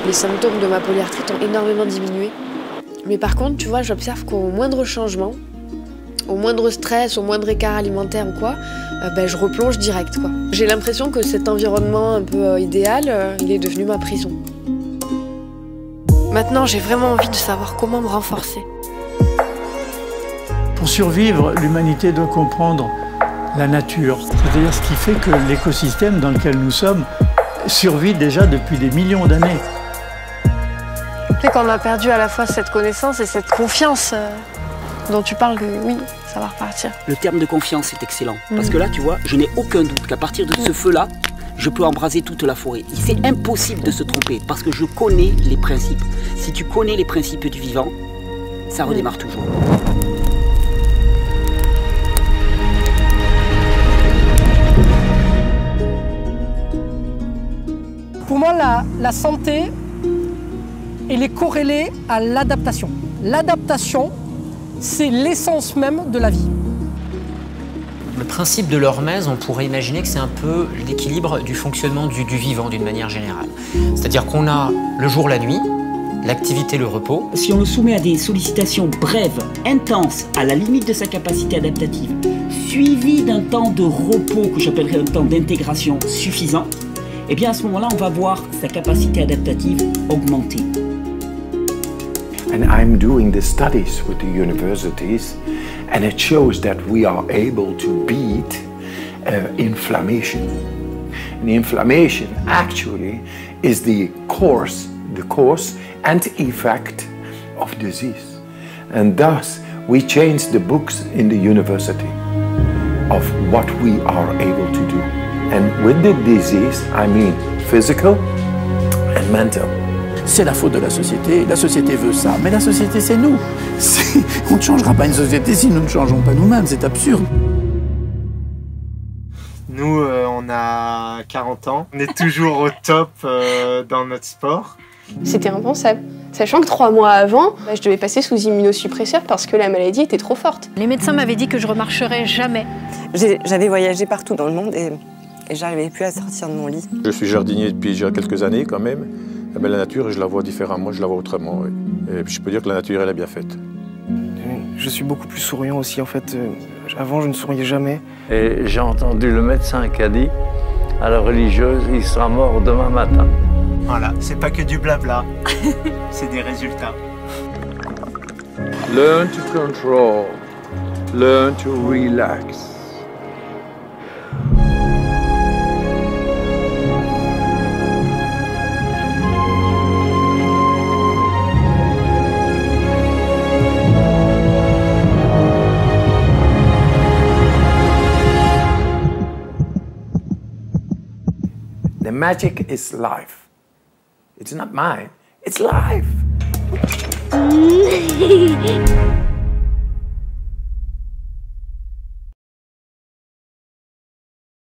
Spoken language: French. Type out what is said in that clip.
Les symptômes de ma polyarthrite ont énormément diminué. Mais par contre, tu vois, j'observe qu'au moindre changement, au moindre stress, au moindre écart alimentaire ou quoi, je replonge direct, quoi. J'ai l'impression que cet environnement un peu idéal, il est devenu ma prison. Maintenant, j'ai vraiment envie de savoir comment me renforcer. Pour survivre, l'humanité doit comprendre la nature, c'est-à-dire ce qui fait que l'écosystème dans lequel nous sommes survit déjà depuis des millions d'années. C'est qu'on a perdu à la fois cette connaissance et cette confiance dont tu parles que oui, ça va repartir. Le terme de confiance est excellent, parce que là, tu vois, je n'ai aucun doute qu'à partir de ce feu-là, je peux embraser toute la forêt. C'est impossible de se tromper, parce que je connais les principes. Si tu connais les principes du vivant, ça redémarre toujours. Pour moi, la santé, elle est corrélée à l'adaptation. L'adaptation, c'est l'essence même de la vie. Le principe de l'hormèse, on pourrait imaginer que c'est un peu l'équilibre du fonctionnement du vivant d'une manière générale. C'est-à-dire qu'on a le jour, la nuit, l'activité, le repos. Si on le soumet à des sollicitations brèves, intenses, à la limite de sa capacité adaptative, suivies d'un temps de repos que j'appellerais un temps d'intégration suffisant, eh bien à ce moment-là, on va voir sa capacité adaptative augmenter. And I'm doing the studies with the universities, and it shows that we are able to beat inflammation. And inflammation actually is the cause and effect of disease. And thus, we change the books in the university of what we are able to do. And with the disease, I mean physical and mental. C'est la faute de la société veut ça, mais la société c'est nous. On ne changera pas une société si nous ne changeons pas nous-mêmes, c'est absurde. Nous, on a 40 ans, on est toujours au top dans notre sport. C'était impensable, sachant que 3 mois avant, je devais passer sous immunosuppresseur parce que la maladie était trop forte. Les médecins m'avaient dit que je remarcherais jamais. J'avais voyagé partout dans le monde et j'arrivais plus à sortir de mon lit. Je suis jardinier depuis déjà quelques années quand même. Eh bien, la nature, je la vois différemment, je la vois autrement. Oui. Et puis, je peux dire que la nature, elle est bien faite. Je suis beaucoup plus souriant aussi, en fait. Avant, je ne souriais jamais. Et j'ai entendu le médecin qui a dit à la religieuse, il sera mort demain matin. Voilà, c'est pas que du blabla, c'est des résultats. Learn to control, learn to relax. The magic is life. It's not mine, it's life.